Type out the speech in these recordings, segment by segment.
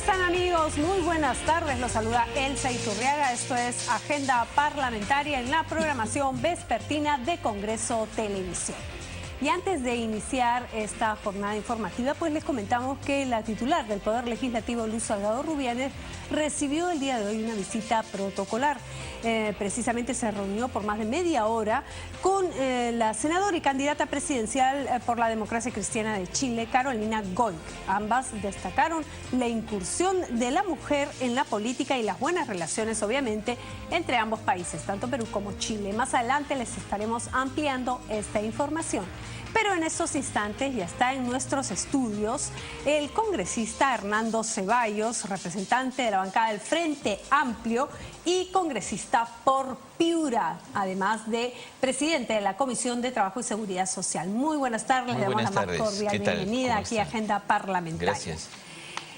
están, amigos? Muy buenas tardes. Los saluda Elsa Iturriaga. Esto es Agenda Parlamentaria en la programación vespertina de Congreso Televisión. Y antes de iniciar esta jornada informativa, pues les comentamos que la titular del Poder Legislativo, Luz Salgado Rubianes, recibió el día de hoy una visita protocolar. Precisamente se reunió por más de media hora con la senadora y candidata presidencial por la Democracia Cristiana de Chile, Carolina Goik. Ambas destacaron la incursión de la mujer en la política y las buenas relaciones, obviamente, entre ambos países, tanto Perú como Chile. Más adelante les estaremos ampliando esta información. Pero en estos instantes ya está en nuestros estudios el congresista Hernando Ceballos, representante de la bancada del Frente Amplio y congresista por Piura, además de presidente de la Comisión de Trabajo y Seguridad Social. Muy buenas tardes, le damos la más cordial bienvenida aquí a Agenda Parlamentaria. Gracias.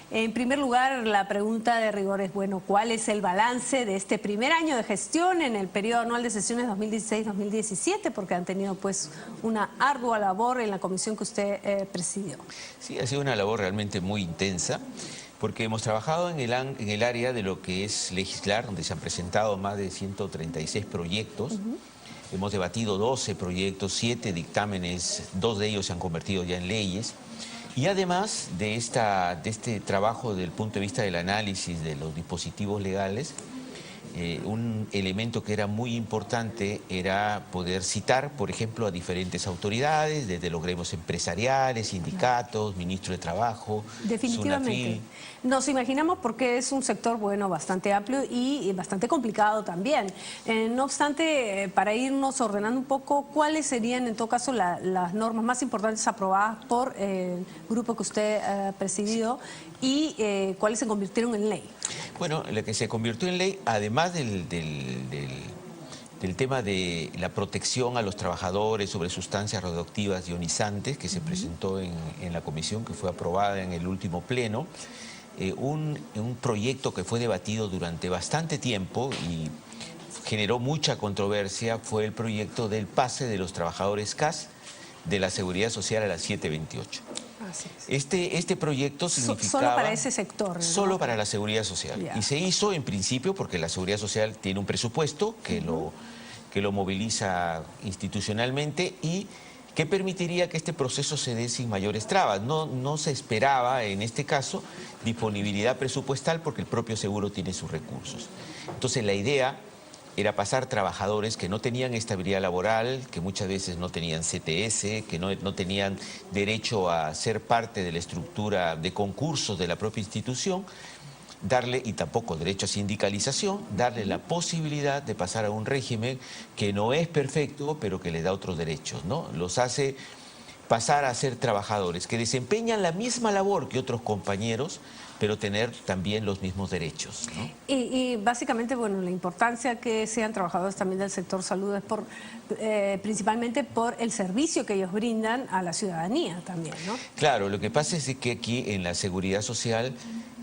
En primer lugar, la pregunta de rigor es, bueno, ¿cuál es el balance de este primer año de gestión en el periodo anual de sesiones 2016-2017? Porque han tenido pues una ardua labor en la comisión que usted presidió. Sí, ha sido una labor realmente muy intensa, porque hemos trabajado en el área de lo que es legislar, donde se han presentado más de 136 proyectos. Hemos debatido 12 proyectos, 7 dictámenes, 2 de ellos se han convertido ya en leyes. Y además de este trabajo desde el punto de vista del análisis de los dispositivos legales, un elemento que era muy importante era poder citar, por ejemplo, a diferentes autoridades, desde los gremios empresariales, sindicatos, ministro de Trabajo, definitivamente. SUNAFIL. Nos imaginamos porque es un sector, bueno, bastante amplio y bastante complicado también. No obstante, para irnos ordenando un poco, ¿cuáles serían en todo caso las normas más importantes aprobadas por el grupo que usted ha presidido y cuáles se convirtieron en ley? Bueno, la que se convirtió en ley, además del tema de la protección a los trabajadores sobre sustancias radioactivas ionizantes, que se presentó en la comisión, que fue aprobada en el último pleno, un proyecto que fue debatido durante bastante tiempo y generó mucha controversia, fue el proyecto del pase de los trabajadores CAS de la Seguridad Social a la 728. Así es. Este proyecto significaba... Solo para ese sector, ¿no? Solo para la Seguridad Social. Ya. Y se hizo en principio porque la Seguridad Social tiene un presupuesto que lo moviliza institucionalmente y que permitiría que este proceso se dé sin mayores trabas. No se esperaba en este caso disponibilidad presupuestal porque el propio seguro tiene sus recursos. Entonces la idea era pasar trabajadores que no tenían estabilidad laboral, que muchas veces no tenían CTS, que no tenían derecho a ser parte de la estructura de concursos de la propia institución, y tampoco derecho a sindicalización, darle la posibilidad de pasar a un régimen que no es perfecto, pero que les da otros derechos, ¿no? Los hace pasar a ser trabajadores que desempeñan la misma labor que otros compañeros, pero tener también los mismos derechos, ¿no? Y básicamente, bueno, la importancia que sean trabajadores también del sector salud es principalmente por el servicio que ellos brindan a la ciudadanía también, ¿no? Claro, lo que pasa es que aquí en la seguridad social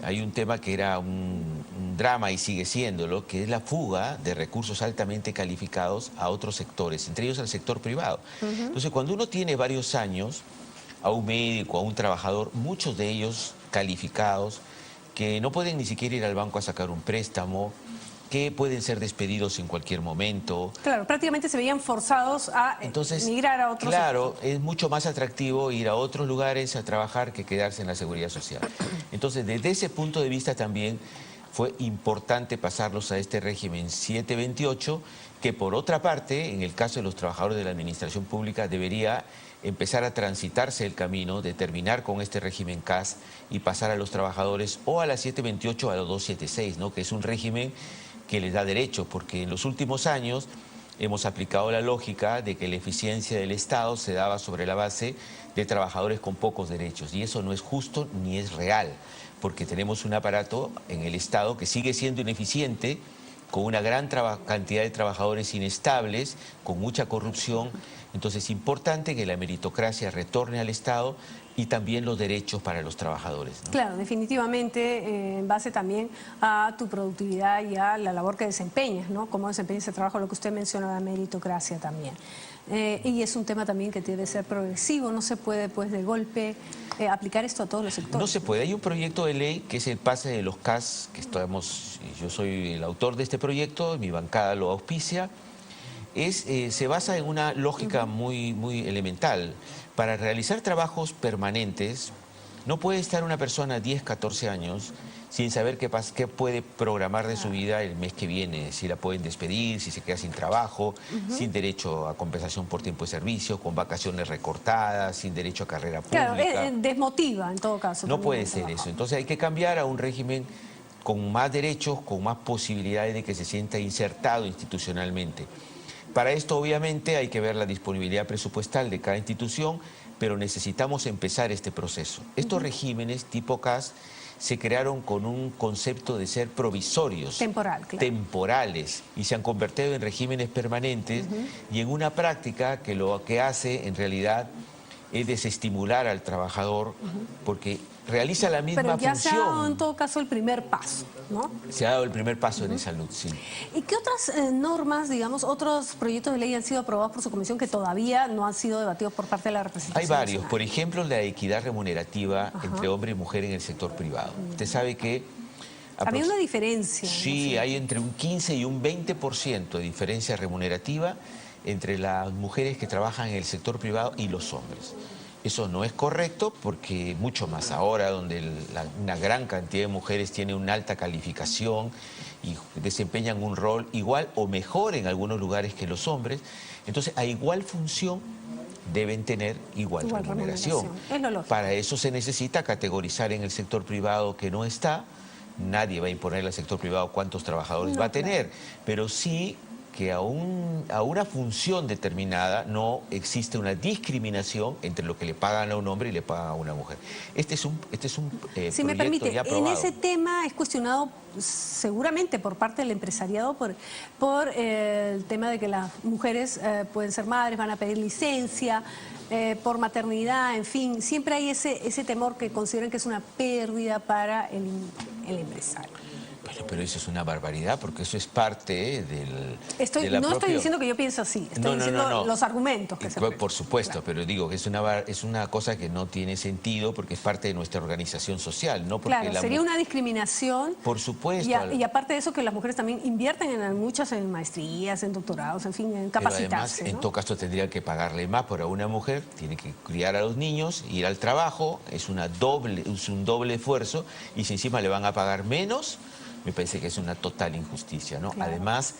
hay un tema que era un drama y sigue siéndolo, que es la fuga de recursos altamente calificados a otros sectores, entre ellos al sector privado. Entonces, cuando uno tiene varios años a un médico, a un trabajador, muchos de ellos calificados, que no pueden ni siquiera ir al banco a sacar un préstamo, que pueden ser despedidos en cualquier momento. Claro, prácticamente se veían forzados a migrar a otros. Claro, es mucho más atractivo ir a otros lugares a trabajar que quedarse en la seguridad social. Entonces, desde ese punto de vista también fue importante pasarlos a este régimen 728, que por otra parte, en el caso de los trabajadores de la administración pública, debería empezar a transitarse el camino de terminar con este régimen CAS y pasar a los trabajadores o a la 728 o a la 276, ¿no? Que es un régimen que les da derecho, porque en los últimos años hemos aplicado la lógica de que la eficiencia del Estado se daba sobre la base de trabajadores con pocos derechos, y eso no es justo ni es real, porque tenemos un aparato en el Estado que sigue siendo ineficiente, con una gran cantidad de trabajadores inestables, con mucha corrupción. Entonces es importante que la meritocracia retorne al Estado y también los derechos para los trabajadores, ¿no? Claro, definitivamente en base también a tu productividad y a la labor que desempeñas, ¿no? Cómo desempeñas ese trabajo, lo que usted menciona, la meritocracia también. Y es un tema también que debe ser progresivo, no se puede pues de golpe aplicar esto a todos los sectores. No se puede. Hay un proyecto de ley que es el pase de los CAS, yo soy el autor de este proyecto, mi bancada lo auspicia. Se basa en una lógica muy elemental. Para realizar trabajos permanentes, no puede estar una persona 10, 14 años sin saber qué puede programar de su vida el mes que viene, si la pueden despedir, si se queda sin trabajo, sin derecho a compensación por tiempo de servicio, con vacaciones recortadas, sin derecho a carrera pública. Claro, desmotiva en todo caso. No puede ser eso. Entonces hay que cambiar a un régimen con más derechos, con más posibilidades de que se sienta insertado institucionalmente. Para esto, obviamente, hay que ver la disponibilidad presupuestal de cada institución, pero necesitamos empezar este proceso. Estos regímenes tipo CAS se crearon con un concepto de ser provisorios, temporales, y se han convertido en regímenes permanentes y en una práctica que lo que hace en realidad es desestimular al trabajador porque realiza la misma función. Pero ya se ha dado en todo caso el primer paso, ¿no? Se ha dado el primer paso en esa luz, sí. ¿Y qué otras normas, digamos, otros proyectos de ley han sido aprobados por su comisión que todavía no han sido debatidos por parte de la representación Hay varios, nacional? por ejemplo, la equidad remunerativa entre hombre y mujer en el sector privado. Usted sabe que... Había una diferencia. Sí, ¿no? hay entre un 15 y un 20% de diferencia remunerativa entre las mujeres que trabajan en el sector privado y los hombres. Eso no es correcto porque mucho más ahora, donde una gran cantidad de mujeres tienen una alta calificación y desempeñan un rol igual o mejor en algunos lugares que los hombres, entonces a igual función deben tener igual remuneración. Es lo lógico. Para eso se necesita categorizar en el sector privado que no está. Nadie va a imponerle al sector privado cuántos trabajadores va a tener, pero sí que a una función determinada no existe una discriminación entre lo que le pagan a un hombre y le pagan a una mujer. Este es un si me permite, ya aprobado. en ese tema es cuestionado seguramente por parte del empresariado por el tema de que las mujeres pueden ser madres, van a pedir licencia por maternidad, en fin, siempre hay ese temor que consideran que es una pérdida para el empresario. Bueno, pero eso es una barbaridad porque eso es parte del... Estoy diciendo que yo pienso así, estoy diciendo los argumentos que se presentan. Por supuesto, claro. Pero digo que es una cosa que no tiene sentido porque es parte de nuestra organización social, ¿no? Porque claro, sería una discriminación. Por supuesto. Y aparte de eso, que las mujeres también invierten en maestrías, en doctorados, en fin, en capacitarse. Pero además, ¿no? en todo caso, tendrían que pagarle más por a una mujer, tiene que criar a los niños, ir al trabajo, es un doble esfuerzo, y si encima le van a pagar menos, me parece que es una total injusticia, ¿no? Claro. Además,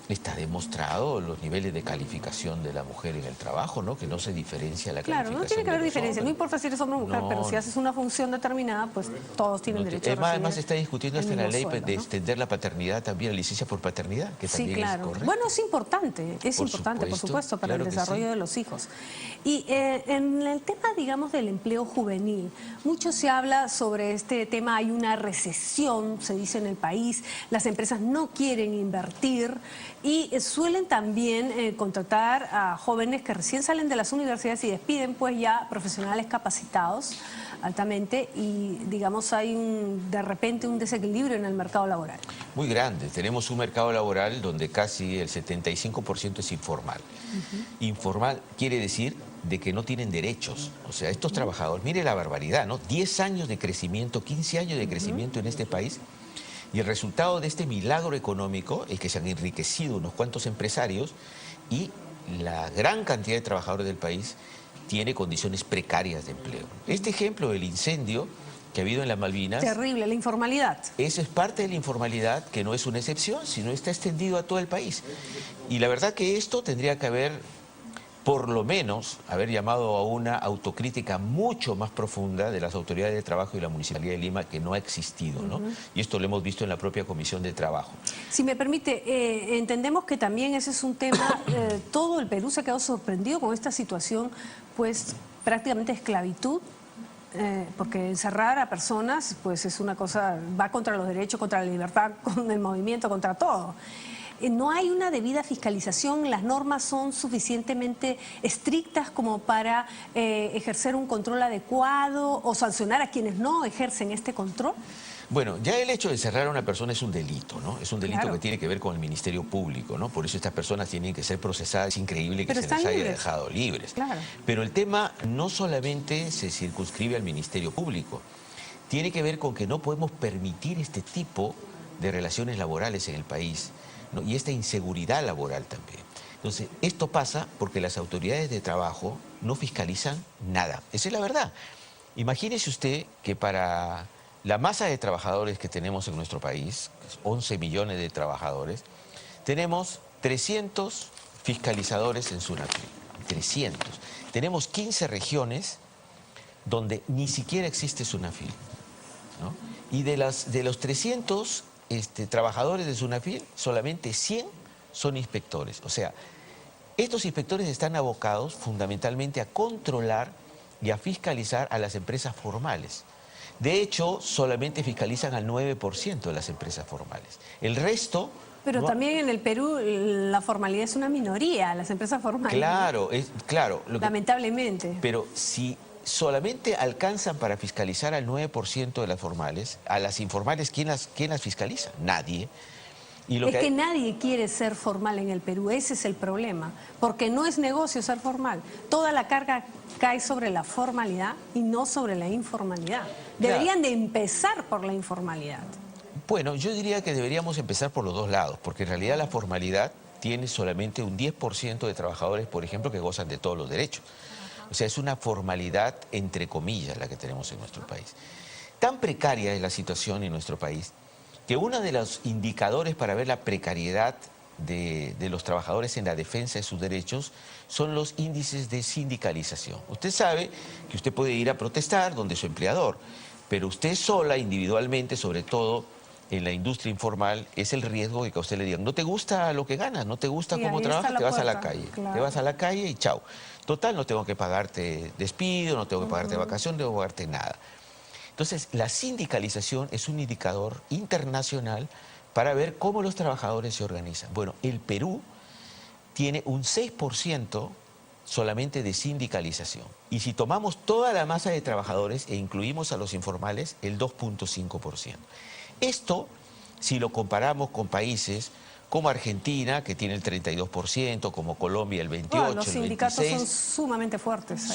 está demostrado los niveles de calificación de la mujer en el trabajo, ¿no? Que no se diferencia la calificación. Claro, no tiene que haber diferencia, hombres. no importa si eres hombre o mujer, pero si haces una función determinada, pues todos tienen derecho a recibir. Además, se está discutiendo hasta la ley sueldo, de ¿no? extender la paternidad también, la licencia por paternidad, que Sí, también claro. es correcto. Bueno, es importante, por supuesto, para el desarrollo de los hijos. Y en el tema, digamos, del empleo juvenil, mucho se habla sobre este tema, hay una recesión, se dice en el país, las empresas no quieren invertir y suelen también contratar a jóvenes que recién salen de las universidades y despiden pues ya profesionales capacitados altamente y digamos hay de repente un desequilibrio en el mercado laboral. Muy grande. Tenemos un mercado laboral donde casi el 75% es informal. Informal quiere decir de que no tienen derechos. O sea, estos trabajadores, mire la barbaridad, ¿no? 10 años de crecimiento, 15 años de crecimiento en este país. Y el resultado de este milagro económico es que se han enriquecido unos cuantos empresarios y la gran cantidad de trabajadores del país tiene condiciones precarias de empleo. Este ejemplo del incendio que ha habido en las Malvinas... Terrible, la informalidad. Eso es parte de la informalidad, que no es una excepción, sino está extendido a todo el país. Y la verdad que esto tendría que haber, por lo menos, haber llamado a una autocrítica mucho más profunda de las autoridades de trabajo y la Municipalidad de Lima, que no ha existido, ¿no? Y esto lo hemos visto en la propia Comisión de Trabajo. Si me permite, entendemos que también ese es un tema, todo el Perú se ha quedado sorprendido con esta situación, pues prácticamente esclavitud, porque encerrar a personas pues es una cosa, va contra los derechos, contra la libertad, con el movimiento, contra todo. no hay una debida fiscalización, las normas son suficientemente estrictas como para ejercer un control adecuado o sancionar a quienes no ejercen este control. Bueno, ya el hecho de cerrar a una persona es un delito, ¿no? Es un delito Claro. que tiene que ver con el Ministerio Público, ¿no? Por eso estas personas tienen que ser procesadas. Es increíble que Pero se les están haya libres. dejado libres. Claro. Pero el tema no solamente se circunscribe al Ministerio Público. Tiene que ver con que no podemos permitir este tipo de relaciones laborales en el país, ¿no? Y esta inseguridad laboral también. Entonces, esto pasa porque las autoridades de trabajo no fiscalizan nada. Esa es la verdad. Imagínese usted que para la masa de trabajadores que tenemos en nuestro país, que es 11 millones de trabajadores, tenemos 300 fiscalizadores en SUNAFIL. 300. Tenemos 15 regiones donde ni siquiera existe SUNAFIL, ¿no? Y de los 300 trabajadores de SUNAFIL, solamente 100 son inspectores. O sea, estos inspectores están abocados fundamentalmente a controlar y a fiscalizar a las empresas formales. De hecho, solamente fiscalizan al 9% de las empresas formales. El resto... Pero no... también en el Perú la formalidad es una minoría, las empresas formales. Claro, claro. Lamentablemente. Pero si solamente alcanzan para fiscalizar al 9% de las formales, a las informales, ¿quién las fiscaliza? Nadie. Y Es que nadie quiere ser formal en el Perú, ese es el problema, porque no es negocio ser formal. Toda la carga cae sobre la formalidad y no sobre la informalidad. Deberían de empezar por la informalidad. Bueno, yo diría que deberíamos empezar por los dos lados, porque en realidad la formalidad tiene solamente un 10% de trabajadores, por ejemplo, que gozan de todos los derechos. O sea, es una formalidad entre comillas la que tenemos en nuestro país. Tan precaria es la situación en nuestro país que uno de los indicadores para ver la precariedad de los trabajadores en la defensa de sus derechos son los índices de sindicalización. Usted sabe que usted puede ir a protestar donde su empleador, pero usted sola, individualmente, sobre todo en la industria informal, es el riesgo de que a usted le digan, no te gusta lo que ganas, no te gusta cómo trabajas, te vas a la calle. Claro. Te vas a la calle y chao. Total, no tengo que pagarte despido, no tengo que pagarte vacación, no tengo que pagarte nada. Entonces, la sindicalización es un indicador internacional para ver cómo los trabajadores se organizan. Bueno, el Perú tiene un 6% solamente de sindicalización. Y si tomamos toda la masa de trabajadores e incluimos a los informales, el 2.5%. Esto, si lo comparamos con países como Argentina, que tiene el 32%, como Colombia el 28%, el 26%. Los sindicatos son sumamente fuertes.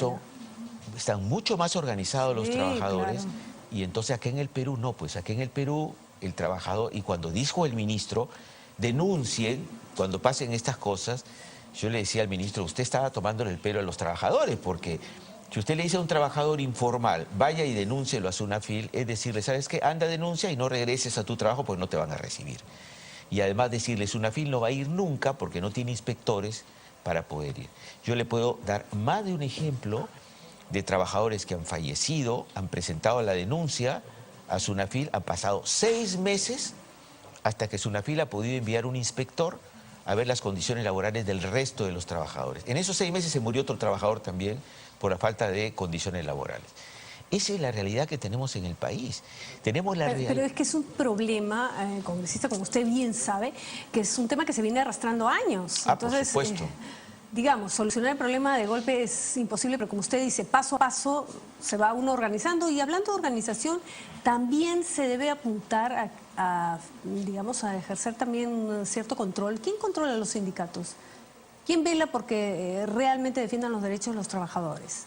Están mucho más organizados los trabajadores. Claro. Y entonces aquí en el Perú no, pues aquí en el Perú el trabajador, y cuando dijo el ministro, denuncien cuando pasen estas cosas, yo le decía al ministro, usted estaba tomándole el pelo a los trabajadores, porque si usted le dice a un trabajador informal, vaya y denúncielo a SUNAFIL, es decirle, ¿sabes qué? Anda, denuncia y no regreses a tu trabajo porque no te van a recibir. Y además decirle, SUNAFIL no va a ir nunca porque no tiene inspectores para poder ir. Yo le puedo dar más de un ejemplo de trabajadores que han fallecido, han presentado la denuncia a SUNAFIL, han pasado 6 meses hasta que SUNAFIL ha podido enviar un inspector a ver las condiciones laborales del resto de los trabajadores. En esos 6 meses se murió otro trabajador también por la falta de condiciones laborales. Esa es la realidad que tenemos en el país. Tenemos la pero es que es un problema, congresista, como usted bien sabe, que es un tema que se viene arrastrando años. Entonces, por supuesto. Digamos, solucionar el problema de golpe es imposible, pero como usted dice, paso a paso se va uno organizando. Y hablando de organización, también se debe apuntar digamos, a ejercer también un cierto control. ¿Quién controla los sindicatos? ¿Quién vela porque realmente defiendan los derechos de los trabajadores?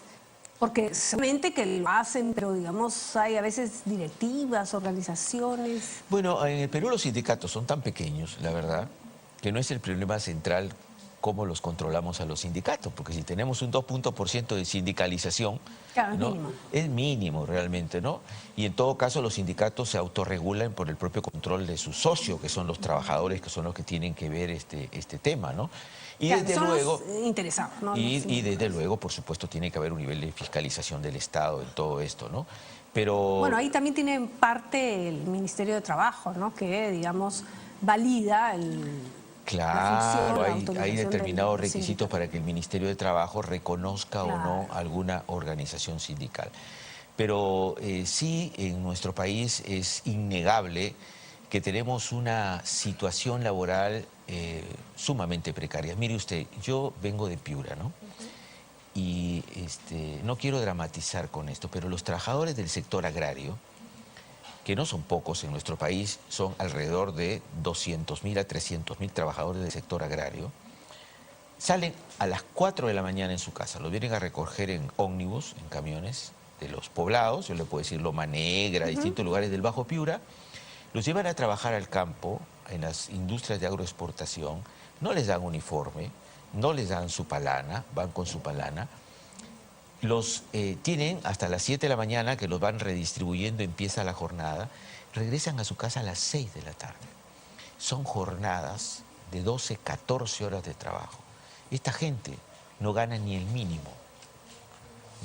Porque seguramente que lo hacen, pero digamos, hay a veces directivas, organizaciones. Bueno, en el Perú los sindicatos son tan pequeños, la verdad, que no es el problema central cómo los controlamos a los sindicatos, porque si tenemos un 2% de sindicalización, claro, ¿no? Es mínimo. Es mínimo realmente, ¿no? Y en todo caso los sindicatos se autorregulan por el propio control de su socio, que son los trabajadores, que son los que tienen que ver este tema, ¿no? Y claro, desde son luego, los interesados, ¿no? y desde luego, por supuesto, tiene que haber un nivel de fiscalización del Estado en todo esto, ¿no? Pero... Bueno, ahí también tiene parte el Ministerio de Trabajo, ¿no? Que, digamos, valida Claro, hay determinados requisitos para que el Ministerio de Trabajo reconozca o no alguna organización sindical. Pero sí, en nuestro país es innegable que tenemos una situación laboral sumamente precaria. Mire usted, yo vengo de Piura, ¿no? Y no quiero dramatizar con esto, pero los trabajadores del sector agrario, que no son pocos en nuestro país, son alrededor de 200.000 a 300.000 trabajadores del sector agrario, salen a las 4 de la mañana en su casa, los vienen a recoger en ómnibus, en camiones de los poblados, yo le puedo decir Loma Negra, distintos lugares del Bajo Piura, los llevan a trabajar al campo, en las industrias de agroexportación, no les dan uniforme, no les dan su palana, van con su palana, los tienen hasta las 7 de la mañana, que los van redistribuyendo, empieza la jornada, regresan a su casa a las 6 de la tarde. Son jornadas de 12, 14 horas de trabajo. Esta gente no gana ni el mínimo,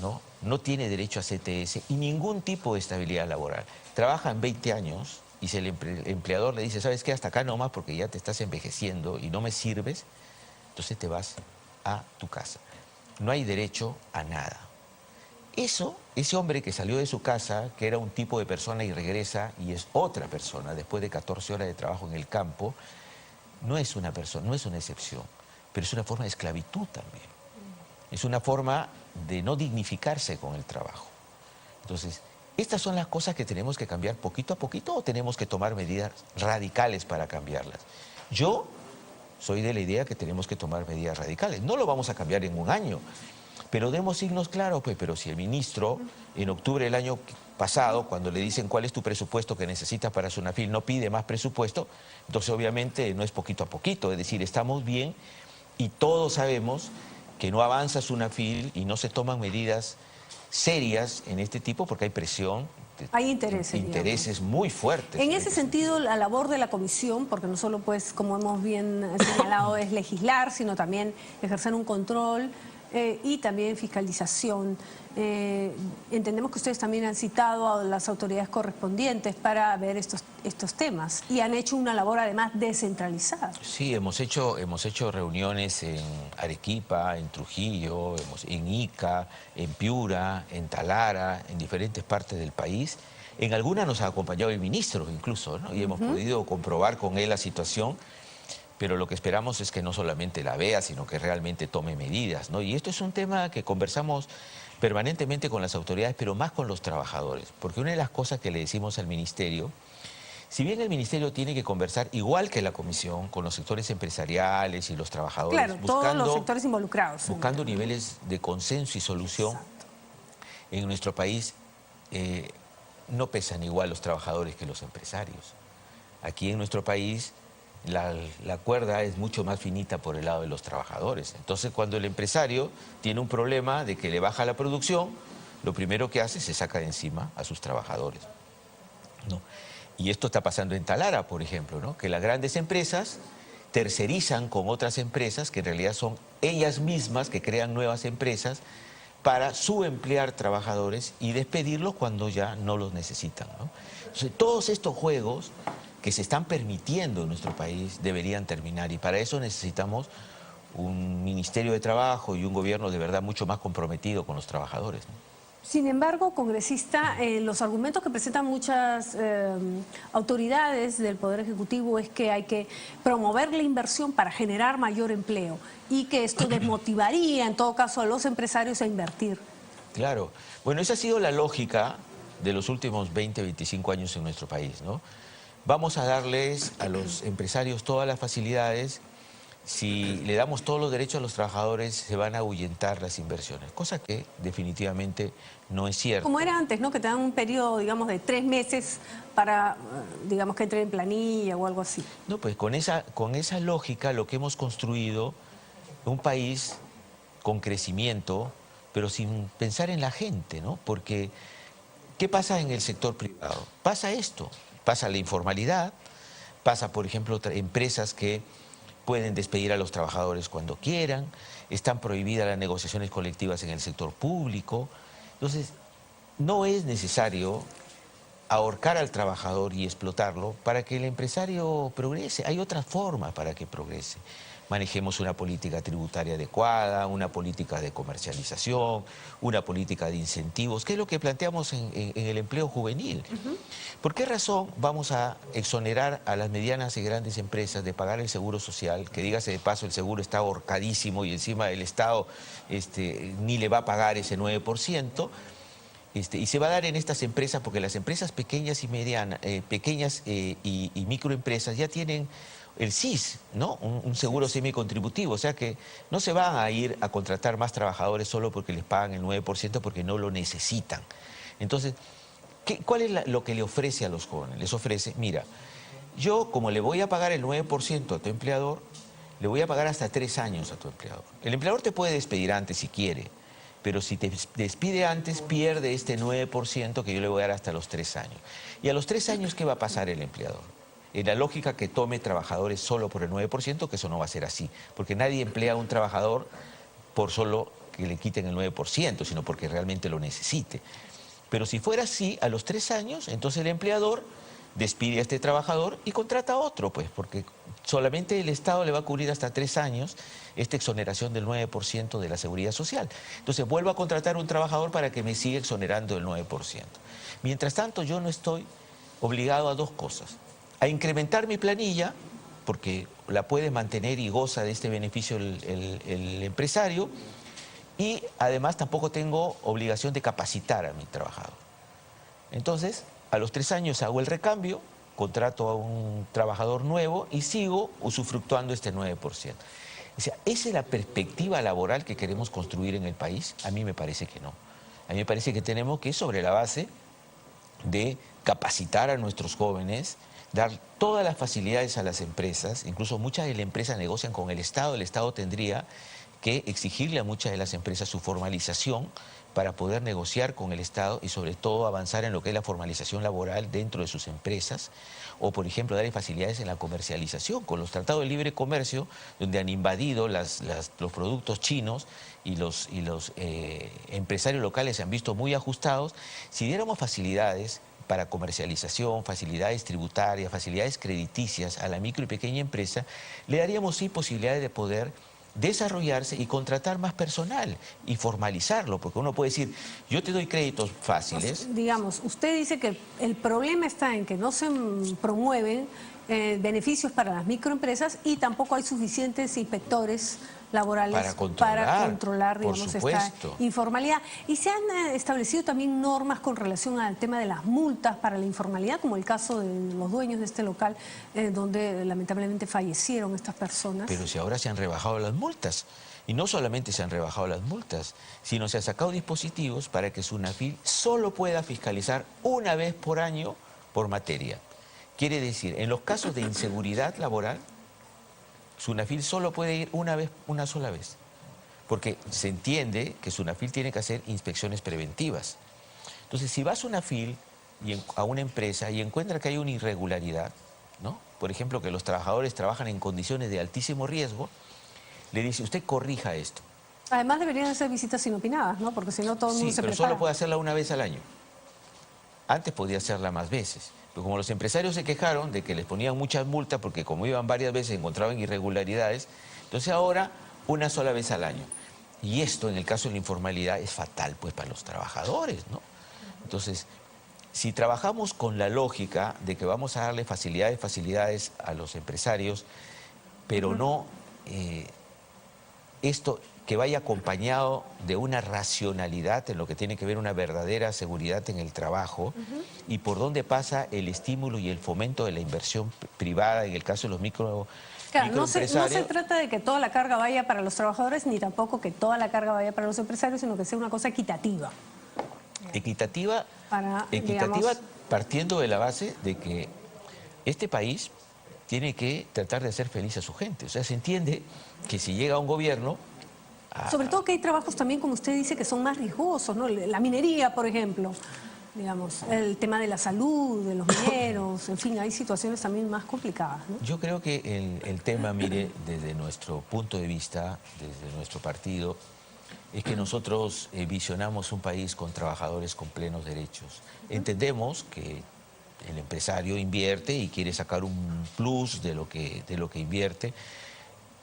¿no? No tiene derecho a CTS y ningún tipo de estabilidad laboral. Trabajan 20 años y si el empleador le dice, ¿sabes qué? Hasta acá nomás porque ya te estás envejeciendo y no me sirves, entonces te vas a tu casa. No hay derecho a nada. Ese hombre que salió de su casa, que era un tipo de persona y regresa y es otra persona después de 14 horas de trabajo en el campo, no es una persona, no es una excepción, pero es una forma de esclavitud también. Es una forma de no dignificarse con el trabajo. Entonces, estas son las cosas que tenemos que cambiar poquito a poquito o tenemos que tomar medidas radicales para cambiarlas. Yo soy de la idea que tenemos que tomar medidas radicales. No lo vamos a cambiar en un año, pero demos signos claros, pues. Pero si el ministro, en octubre del año pasado, cuando le dicen cuál es tu presupuesto que necesitas para Sunafil, no pide más presupuesto, entonces obviamente no es poquito a poquito, es decir, estamos bien y todos sabemos que no avanza Sunafil y no se toman medidas serias en este tipo porque hay presión. Hay intereses muy fuertes. En ese sentido, la labor de la comisión, porque no solo, pues, como hemos bien señalado, es legislar, sino también ejercer un control y también fiscalización. Entendemos que ustedes también han citado a las autoridades correspondientes para ver estos temas y han hecho una labor además descentralizada. Sí, hemos hecho reuniones en Arequipa, en Trujillo, en Ica, en Piura, en Talara, en diferentes partes del país. En algunas nos ha acompañado el ministro incluso, ¿no? Y hemos podido comprobar con él la situación, pero lo que esperamos es que no solamente la vea, sino que realmente tome medidas, ¿no? Y esto es un tema que conversamos permanentemente con las autoridades, pero más con los trabajadores, porque una de las cosas que le decimos al ministerio, si bien el ministerio tiene que conversar, igual que la comisión, con los sectores empresariales y los trabajadores, claro, todos los sectores involucrados, buscando niveles de consenso y solución. Exacto. En nuestro país no pesan igual los trabajadores que los empresarios. Aquí en nuestro país la cuerda es mucho más finita por el lado de los trabajadores. Entonces, cuando el empresario tiene un problema de que le baja la producción, lo primero que hace es se saca de encima a sus trabajadores, ¿no? Y esto está pasando en Talara, por ejemplo, ¿no? Que las grandes empresas tercerizan con otras empresas que en realidad son ellas mismas que crean nuevas empresas para subemplear trabajadores y despedirlos cuando ya no los necesitan, ¿no? Entonces, todos estos juegos que se están permitiendo en nuestro país deberían terminar y para eso necesitamos un Ministerio de Trabajo y un gobierno de verdad mucho más comprometido con los trabajadores, ¿no? Sin embargo, congresista, los argumentos que presentan muchas autoridades del Poder Ejecutivo es que hay que promover la inversión para generar mayor empleo y que esto desmotivaría en todo caso a los empresarios a invertir. Claro. Bueno, esa ha sido la lógica de los últimos 20, 25 años en nuestro país, ¿no? Vamos a darles a los empresarios todas las facilidades. Si le damos todos los derechos a los trabajadores, se van a ahuyentar las inversiones, cosa que definitivamente no es cierto. Como era antes, ¿no? Que te dan un periodo, digamos, de 3 meses para, digamos, que entre en planilla o algo así. No, pues con esa lógica lo que hemos construido, un país con crecimiento, pero sin pensar en la gente, ¿no? Porque, ¿qué pasa en el sector privado? Pasa esto, pasa la informalidad, pasa, por ejemplo, empresas que pueden despedir a los trabajadores cuando quieran, están prohibidas las negociaciones colectivas en el sector público. Entonces, no es necesario ahorcar al trabajador y explotarlo para que el empresario progrese. Hay otras formas para que progrese. manejemos una política tributaria adecuada, una política de comercialización, una política de incentivos, que es lo que planteamos en el empleo juvenil. ¿Por qué razón vamos a exonerar a las medianas y grandes empresas de pagar el seguro social? Que dígase de paso, el seguro está ahorcadísimo y encima el Estado ni le va a pagar ese 9%. Y se va a dar en estas empresas porque las empresas pequeñas y medianas, y microempresas ya tienen el SIS, ¿no? Un seguro semicontributivo, o sea que no se van a ir a contratar más trabajadores solo porque les pagan el 9% porque no lo necesitan. Entonces, ¿cuál es lo que le ofrece a los jóvenes? Les ofrece, mira, yo como le voy a pagar el 9% a tu empleador, le voy a pagar hasta 3 años a tu empleador. El empleador te puede despedir antes si quiere, pero si te despide antes, pierde este 9% que yo le voy a dar hasta los 3 años. Y a los 3 años, ¿qué va a pasar el empleador? En la lógica que tome trabajadores solo por el 9%, que eso no va a ser así, porque nadie emplea a un trabajador por solo que le quiten el 9%, sino porque realmente lo necesite. Pero si fuera así, a los 3 años, entonces el empleador despide a este trabajador y contrata a otro, pues, porque solamente el Estado le va a cubrir hasta 3 años esta exoneración del 9% de la seguridad social. Entonces vuelvo a contratar a un trabajador para que me siga exonerando el 9%. Mientras tanto, yo no estoy obligado a 2 cosas. A incrementar mi planilla, porque la puede mantener y goza de este beneficio el empresario, y además tampoco tengo obligación de capacitar a mi trabajador. Entonces, a los 3 años hago el recambio, contrato a un trabajador nuevo y sigo usufructuando este 9%. O sea, ¿esa es la perspectiva laboral que queremos construir en el país? A mí me parece que no. A mí me parece que tenemos que, sobre la base de capacitar a nuestros jóvenes, dar todas las facilidades a las empresas, incluso muchas de las empresas negocian con el Estado tendría que exigirle a muchas de las empresas su formalización para poder negociar con el Estado y sobre todo avanzar en lo que es la formalización laboral dentro de sus empresas, o por ejemplo darle facilidades en la comercialización con los tratados de libre comercio donde han invadido los productos chinos y los empresarios locales se han visto muy ajustados. Si diéramos facilidades para comercialización, facilidades tributarias, facilidades crediticias a la micro y pequeña empresa, le daríamos sí posibilidades de poder desarrollarse y contratar más personal y formalizarlo, porque uno puede decir, yo te doy créditos fáciles. Pues, digamos, usted dice que el problema está en que no se promueven beneficios para las microempresas y tampoco hay suficientes inspectores laborales para controlar digamos, esta informalidad. Y se han establecido también normas con relación al tema de las multas para la informalidad, como el caso de los dueños de este local, donde lamentablemente fallecieron estas personas. Pero si ahora se han rebajado las multas. Y no solamente se han rebajado las multas, sino se han sacado dispositivos para que SUNAFIL solo pueda fiscalizar una vez por año por materia. Quiere decir, en los casos de inseguridad laboral, SUNAFIL solo puede ir una sola vez, porque se entiende que SUNAFIL tiene que hacer inspecciones preventivas. Entonces, si va a SUNAFIL a una empresa y encuentra que hay una irregularidad, ¿no? Por ejemplo, que los trabajadores trabajan en condiciones de altísimo riesgo, le dice, usted corrija esto. Además deberían hacer visitas inopinadas, ¿no? Porque si no todo el mundo se prepara. Sí, pero solo puede hacerla una vez al año. Antes podía hacerla más veces. Pero como los empresarios se quejaron de que les ponían muchas multas porque como iban varias veces encontraban irregularidades, entonces ahora una sola vez al año. Y esto en el caso de la informalidad es fatal pues para los trabajadores, ¿no? Entonces, si trabajamos con la lógica de que vamos a darle facilidades a los empresarios, pero no esto que vaya acompañado de una racionalidad en lo que tiene que ver una verdadera seguridad en el trabajo y por dónde pasa el estímulo y el fomento de la inversión privada en el caso de los Claro, no se trata de que toda la carga vaya para los trabajadores ni tampoco que toda la carga vaya para los empresarios, sino que sea una cosa equitativa. Equitativa partiendo de la base de que este país tiene que tratar de hacer feliz a su gente. O sea, se entiende que si llega un gobierno... Sobre todo que hay trabajos también, como usted dice, que son más riesgosos, ¿no? La minería, por ejemplo, digamos, el tema de la salud, de los mineros, en fin, hay situaciones también más complicadas, ¿no? Yo creo que el tema, mire, desde nuestro punto de vista, desde nuestro partido, es que nosotros visionamos un país con trabajadores con plenos derechos. Entendemos que el empresario invierte y quiere sacar un plus de lo que invierte,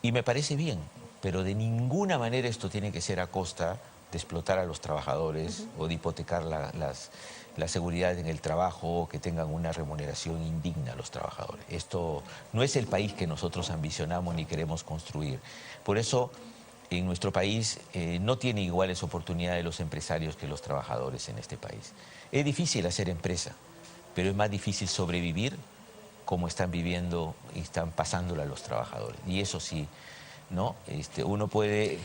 Y me parece bien, pero de ninguna manera esto tiene que ser a costa de explotar a los trabajadores o de hipotecar la seguridad en el trabajo o que tengan una remuneración indigna a los trabajadores. Esto no es el país que nosotros ambicionamos ni queremos construir. Por eso, en nuestro país no tiene iguales oportunidades los empresarios que los trabajadores en este país. Es difícil hacer empresa, pero es más difícil sobrevivir como están viviendo y están pasándola a los trabajadores. Y eso sí, ¿no? Uno puede...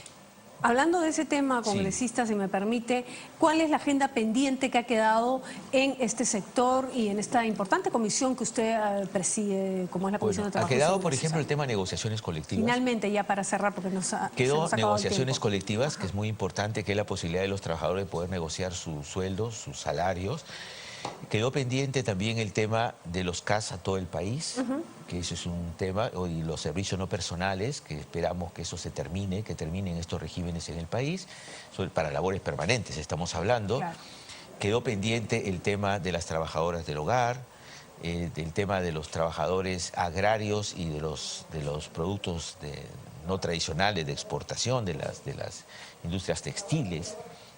Hablando de ese tema, congresista, si me permite, ¿cuál es la agenda pendiente que ha quedado en este sector y en esta importante comisión que usted preside, como es la Comisión de Trabajo? Ha quedado, por ejemplo, el tema de negociaciones colectivas. Finalmente, ya para cerrar, porque quedó negociaciones colectivas, que es muy importante, que es la posibilidad de los trabajadores de poder negociar sus sueldos, sus salarios. Quedó pendiente también el tema de los CAS a todo el país, que eso es un tema, y los servicios no personales, que esperamos que eso se termine, que terminen estos regímenes en el país, para labores permanentes estamos hablando. Claro. Quedó pendiente el tema de las trabajadoras del hogar, del tema de los trabajadores agrarios y de los productos no tradicionales de exportación de las industrias textiles,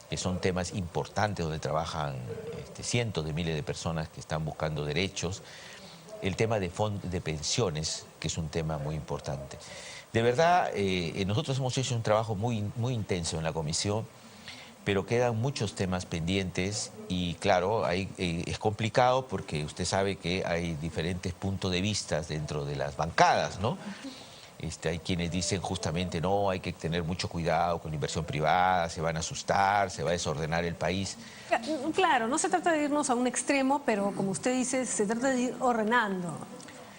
que son temas importantes donde trabajan cientos de miles de personas que están buscando derechos. El tema de fondos de pensiones, que es un tema muy importante. De verdad, nosotros hemos hecho un trabajo muy intenso en la comisión, pero quedan muchos temas pendientes y claro, es complicado porque usted sabe que hay diferentes puntos de vista dentro de las bancadas, ¿no? Hay quienes dicen justamente no, hay que tener mucho cuidado con la inversión privada, se van a asustar, se va a desordenar el país. Claro, no se trata de irnos a un extremo, pero como usted dice, se trata de ir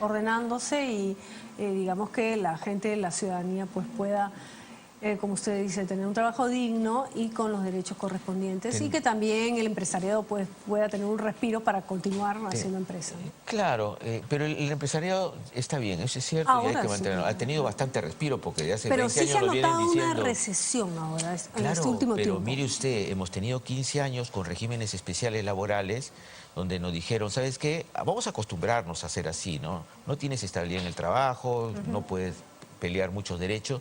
ordenándose y digamos que la gente, la ciudadanía pues pueda, como usted dice, tener un trabajo digno y con los derechos correspondientes y que también el empresariado pues pueda tener un respiro para continuar haciendo empresa. Claro, pero el empresariado está bien, eso es cierto, y hay que mantenerlo. Ha tenido bastante respiro porque de hace 20 años lo vienen diciendo. Pero sí se ha notado una recesión ahora, en este último tiempo. Pero mire usted, hemos tenido 15 años con regímenes especiales laborales donde nos dijeron, ¿sabes qué? Vamos a acostumbrarnos a hacer así, ¿no? No tienes estabilidad en el trabajo, no puedes pelear muchos derechos,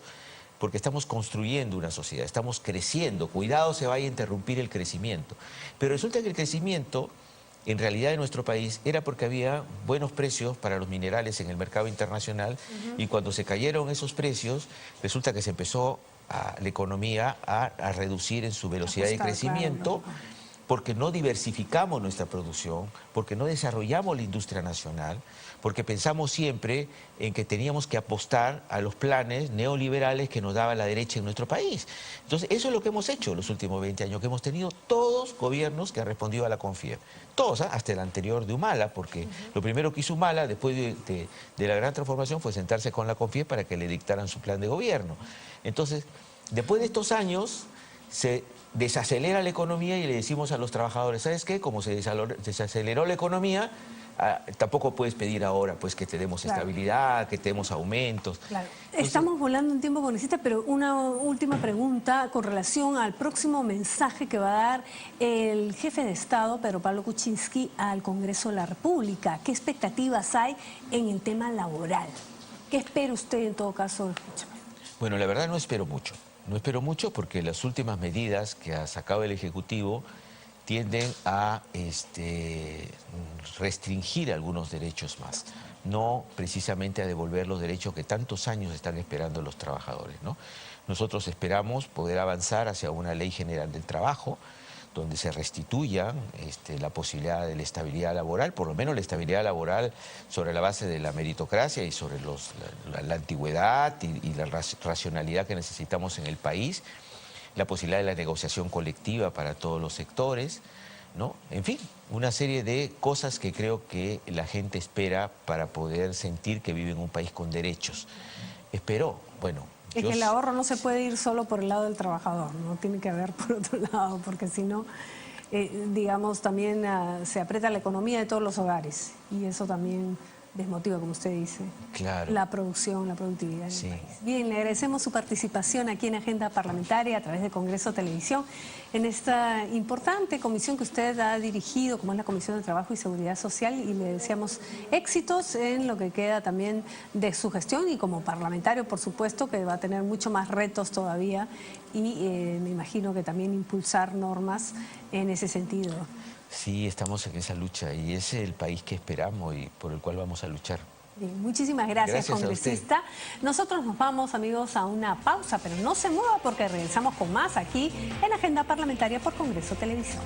porque estamos construyendo una sociedad, estamos creciendo. Cuidado, se vaya a interrumpir el crecimiento. Pero resulta que el crecimiento, en realidad en nuestro país, era porque había buenos precios para los minerales en el mercado internacional y cuando se cayeron esos precios, resulta que se empezó la economía a reducir en su velocidad de crecimiento, porque no diversificamos nuestra producción, porque no desarrollamos la industria nacional, porque pensamos siempre en que teníamos que apostar a los planes neoliberales que nos daba la derecha en nuestro país. Entonces, eso es lo que hemos hecho los últimos 20 años, que hemos tenido todos gobiernos que han respondido a la CONFIEP. Todos, hasta el anterior de Humala, porque lo primero que hizo Humala después de la gran transformación fue sentarse con la CONFIEP para que le dictaran su plan de gobierno. Entonces, después de estos años, se desacelera la economía y le decimos a los trabajadores, ¿sabes qué? Como se desaceleró la economía, tampoco puedes pedir ahora pues que te demos estabilidad, que te demos aumentos. Claro. Entonces, estamos volando un tiempo, congresista, pero una última pregunta con relación al próximo mensaje que va a dar el jefe de Estado, Pedro Pablo Kuczynski, al Congreso de la República. ¿Qué expectativas hay en el tema laboral? ¿Qué espera usted en todo caso? Escúchame. Bueno, la verdad no espero mucho. No espero mucho porque las últimas medidas que ha sacado el Ejecutivo tienden a restringir algunos derechos más, no precisamente a devolver los derechos que tantos años están esperando los trabajadores, ¿no? Nosotros esperamos poder avanzar hacia una ley general del trabajo, donde se restituya la posibilidad de la estabilidad laboral, por lo menos la estabilidad laboral sobre la base de la meritocracia y sobre la antigüedad y la racionalidad que necesitamos en el país, la posibilidad de la negociación colectiva para todos los sectores, ¿no? En fin, una serie de cosas que creo que la gente espera para poder sentir que vive en un país con derechos. Espero, bueno... Es que el ahorro no se puede ir solo por el lado del trabajador, no tiene que haber por otro lado, porque si no, digamos, también se aprieta la economía de todos los hogares y eso también desmotiva, como usted dice, Claro. la producción, la productividad Sí. en el país. Bien, le agradecemos su participación aquí en Agenda Parlamentaria a través de Congreso Televisión en esta importante comisión que usted ha dirigido, como es la Comisión de Trabajo y Seguridad Social, y le deseamos éxitos en lo que queda también de su gestión y como parlamentario, por supuesto, que va a tener mucho más retos todavía y me imagino que también impulsar normas en ese sentido. Sí, estamos en esa lucha y ese es el país que esperamos y por el cual vamos a luchar. Bien, muchísimas gracias, congresista. Nosotros nos vamos, amigos, a una pausa, pero no se mueva porque regresamos con más aquí en Agenda Parlamentaria por Congreso Televisión.